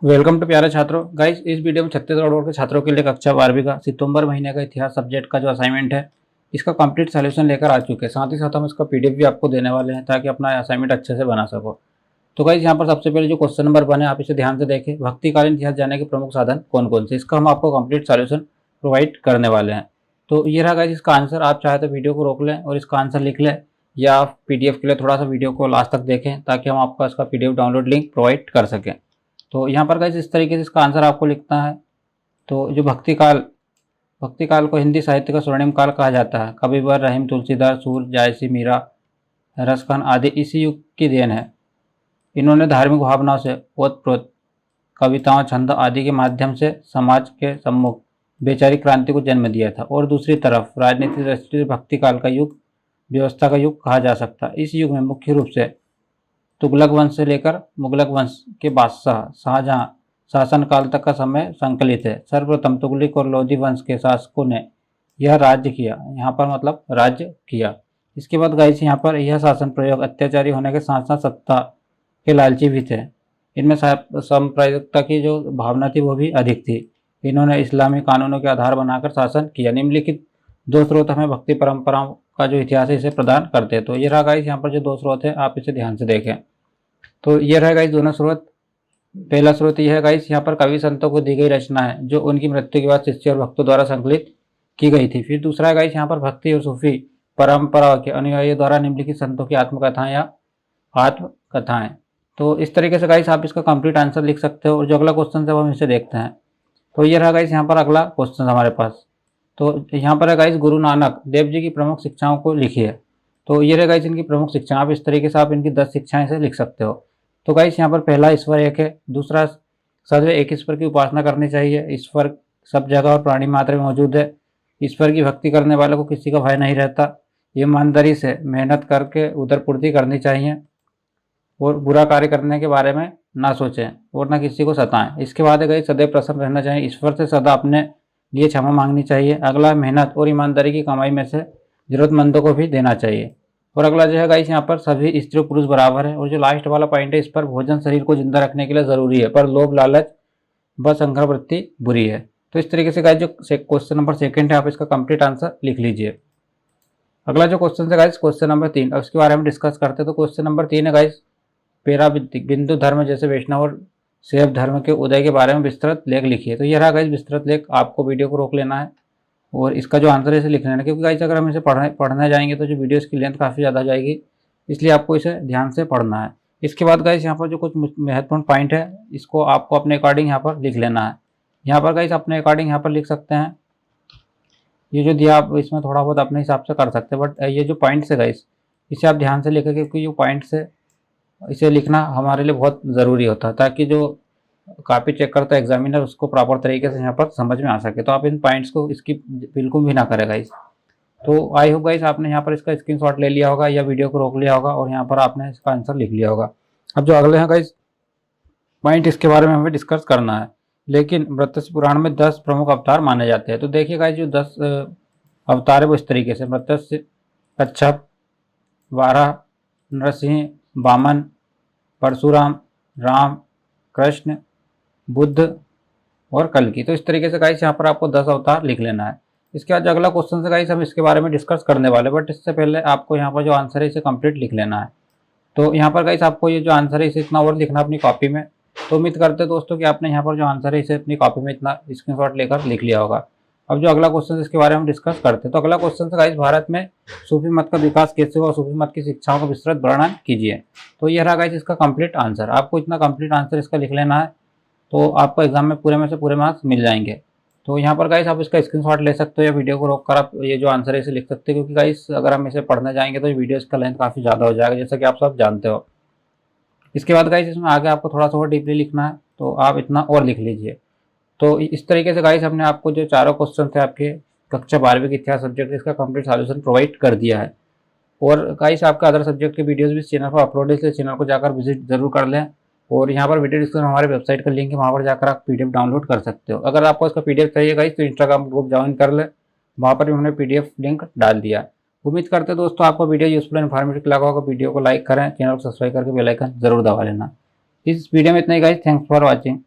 Welcome to प्यारे छात्रों। Guys, इस वीडियो में छत्तीसगढ़ बोर्ड के छात्रों के लिए कक्षा 12वीं का सितंबर महीने का इतिहास सब्जेक्ट का जो असाइनमेंट है, इसका कंप्लीट सॉल्यूशन लेकर आ चुके हैं। साथ ही साथ हम इसका पीडीएफ भी आपको देने वाले हैं ताकि अपना असाइनमेंट अच्छे से बना सको। तो गाइस, यहाँ पर सबसे पहले जो क्वेश्चन नंबर 1 है, आप इसे ध्यान से देखें। भक्तिकालीन इतिहास जानने के प्रमुख साधन कौन कौन से, इसका हम आपको कंप्लीट सॉल्यूशन प्रोवाइड करने वाले हैं। तो ये रहा गाइस इसका आंसर। आप चाहे तो वीडियो को रोक लें और इसका आंसर लिख लें, या आप पीडीएफ के लिए थोड़ा सा वीडियो को लास्ट तक देखें ताकि हम आपका इसका पीडीएफ डाउनलोड लिंक प्रोवाइड कर सकें। तो यहाँ पर गाइस इस तरीके से इसका आंसर आपको लिखना है। तो जो भक्ति काल को हिंदी साहित्य का स्वर्णिम काल कहा जाता है। कबीर, रहीम, तुलसीदास, सूर, जायसी, मीरा, रसखान आदि इसी युग की देन है। इन्होंने धार्मिक भावनाओं से ओतप्रोत कविताओं, छंद आदि के माध्यम से समाज के सम्मुख वैचारिक क्रांति को जन्म दिया था। और दूसरी तरफ राजनीतिक दृष्टि से भक्ति काल का युग व्यवस्था का युग कहा जा सकता है। इस युग में मुख्य रूप से तुगलक वंश से लेकर मुगलक वंश के बादशाह शाहजहां शासनकाल तक का समय संकलित है। सर्वप्रथम तुगलक और लोधी वंश के शासकों ने यह राज्य किया, यहाँ पर मतलब राज्य किया। इसके बाद गाइस यहाँ पर यह शासन प्रयोग अत्याचारी होने के साथ साथ सत्ता के लालची भी थे। इनमें सांप्रदायिकता की जो भावना थी वो भी अधिक थी। इन्होंने इस्लामी कानूनों के आधार बनाकर शासन किया। निम्नलिखित दो स्रोत हमें भक्ति परंपराओं का जो इतिहास है इसे प्रदान करते हैं। तो ये रहा गाइस यहाँ पर जो दो स्रोत है, आप इसे ध्यान से देखें। तो ये रहा गाइस दोनों स्रोत। पहला स्रोत यह है गाइस, यहाँ पर कवि संतों को दी गई रचना है जो उनकी मृत्यु के बाद शिष्य और भक्तों द्वारा संकलित की गई थी। फिर दूसरा है गाइस यहाँ पर भक्ति और सूफी परंपराओं के अनुयायियों द्वारा निम्नलिखित संतों की आत्मकथाएं या आत्मकथाएं। तो इस तरीके से गाइस आप इसका कंप्लीट आंसर लिख सकते हो। और जो अगला क्वेश्चन है वो हम इसे देखते हैं। तो ये रहा गाइस यहाँ पर अगला क्वेश्चन हमारे पास। तो यहाँ पर है गाइस, गुरु नानक देव जी की प्रमुख शिक्षाओं को लिखिए। तो ये रहे गाइस इनकी प्रमुख शिक्षा। आप इस तरीके से आप इनकी 10 शिक्षाएं से लिख सकते हो। तो गाइस यहाँ पर पहला ईश्वर एक है। दूसरा, सदैव एक ईश्वर की उपासना करनी चाहिए। ईश्वर सब जगह और प्राणी मात्र में मौजूद है। ईश्वर की भक्ति करने वालों को किसी का भय नहीं रहता। ईमानदारी से मेहनत करके उदरपूर्ति करनी चाहिए और बुरा कार्य करने के बारे में ना सोचें और ना किसी को सताएं। इसके बाद है गाइस, सदैव प्रसन्न रहना चाहिए। ईश्वर से सदा अपने लिए क्षमा मांगनी चाहिए। अगला, मेहनत और ईमानदारी की कमाई में से जरूरतमंदों को भी देना चाहिए। और अगला जो है गाइस यहाँ पर सभी स्त्री पुरुष बराबर है। और जो लास्ट वाला पॉइंट है, इस पर भोजन शरीर को जिंदा रखने के लिए जरूरी है, पर लोभ लालच व संकर वृत्ति बुरी है। तो इस तरीके से गाइस जो क्वेश्चन नंबर 2 है, आप इसका कंप्लीट आंसर लिख लीजिए। अगला जो क्वेश्चन है गाइस, क्वेश्चन नंबर 3, अब इसके बारे में डिस्कस करते हैं। तो क्वेश्चन नंबर 3 है गाइस, पेरा बिंदु धर्म जैसे वैष्णव और शैव धर्म के उदय के बारे में विस्तृत लेख लिखिए। तो यह रहा गाइस विस्तृत लेख। आपको वीडियो को रोक लेना है और इसका जो आंसर है इसे लिख लेना है, क्योंकि गाइस अगर हम इसे पढ़ने जाएंगे तो जो वीडियो की लेंथ काफ़ी ज़्यादा हो जाएगी, इसलिए आपको इसे ध्यान से पढ़ना है। इसके बाद गाइस यहाँ पर जो कुछ महत्वपूर्ण पॉइंट है, इसको आपको अपने अकॉर्डिंग यहाँ पर लिख लेना है। यहाँ पर गाइस अपने अकॉर्डिंग यहाँ पर लिख सकते हैं। ये जो दिया आप इसमें थोड़ा बहुत अपने हिसाब से कर सकते हैं, बट ये जो पॉइंट्स है गाइस इसे आप ध्यान से लिखें, क्योंकि जो पॉइंट्स है इसे लिखना हमारे लिए बहुत ज़रूरी होता है, ताकि जो कॉपी चेक करता है एग्जामिनर उसको प्रॉपर तरीके से यहाँ पर समझ में आ सके। तो आप इन पॉइंट्स को इसकी बिल्कुल भी ना करें गाइस। तो आई होप गाइस आपने यहाँ पर इसका स्क्रीनशॉट ले लिया होगा या वीडियो को रोक लिया होगा और यहाँ पर आपने इसका आंसर लिख लिया होगा। अब जो अगले हैं गाइस पॉइंट, इसके बारे में हमें डिस्कस करना है। लेकिन मत्स्य पुराण में 10 प्रमुख अवतार माने जाते हैं। तो देखिए गाइस जो 10 अवतार है वो इस तरीके से: मत्स्य, कच्छप, वाराह, नरसिंह, वामन, परशुराम, राम, कृष्ण, बुद्ध और कल्कि। तो इस तरीके से गाइस यहाँ पर आपको 10 अवतार लिख लेना है। इसके बाद जो अगला क्वेश्चन है गाइस हम इसके बारे में डिस्कस करने वाले, बट इससे पहले आपको यहाँ पर जो आंसर है इसे कंप्लीट लिख लेना है। तो यहाँ पर गाइस आपको ये जो आंसर है इसे इतना और लिखना अपनी कॉपी में। तो उम्मीद करते हैं दोस्तों कि आपने यहाँ पर जो आंसर है इसे अपनी कॉपी में इतना स्क्रीनशॉट लेकर लिख लिया होगा। अब जो अगला क्वेश्चन है इसके बारे में हम डिस्कस करते हैं। तो अगला क्वेश्चन है गाइस, भारत में सूफी मत का विकास कैसे हुआ, सूफी मत की शिक्षाओं का विस्तृत वर्णन कीजिए। तो यह रहा गाइस इसका कंप्लीट आंसर। आपको इतना कंप्लीट आंसर इसका लिख लेना है, तो आपको एग्जाम में पूरे में से पूरे मार्क्स मिल जाएंगे। तो यहाँ पर गाइस आप इसका स्क्रीनशॉट ले सकते हो या वीडियो को रोक कर आप ये जो आंसर है इसे लिख सकते हो, क्योंकि गाइस अगर हम इसे पढ़ने जाएंगे तो वीडियो इसका लेंथ काफ़ी ज़्यादा हो जाएगा, जैसा कि आप सब जानते हो। इसके बाद गाइस इसमें आगे आपको थोड़ा सा और डीपली लिखना है, तो आप इतना और लिख लीजिए। तो इस तरीके से गाइस हमने आपको जो चारों क्वेश्चन थे आपके कक्षा 12वीं के इतिहास सब्जेक्ट, इसका कंप्लीट सॉल्यूशन प्रोवाइड कर दिया है। और गाइस आपका अदर सब्जेक्ट के वीडियोस भी इस चैनल पर अपलोड है, इसलिए चैनल को जाकर विजिट जरूर कर लें। और यहाँ पर वीडियो डिस्क्रिप्शन हमारे वेबसाइट का लिंक है, वहाँ पर जाकर आप पीडीएफ डाउनलोड कर सकते हो। अगर आपको इसका पीडीएफ चाहिए गाइस तो इंस्टाग्राम ग्रुप ज्वाइन कर ले, वहाँ पर भी हमने पीडीएफ लिंक डाल दिया। उम्मीद करते हैं दोस्तों आपको वीडियो यूजफुल इन्फॉर्मेटिव लगा होगा। वीडियो को लाइक करें, चैनल को सब्सक्राइब करके बेल आइकन जरूर दबा लेना। इस वीडियो में इतना ही गाइस, थैंक्स फॉर वॉचिंग।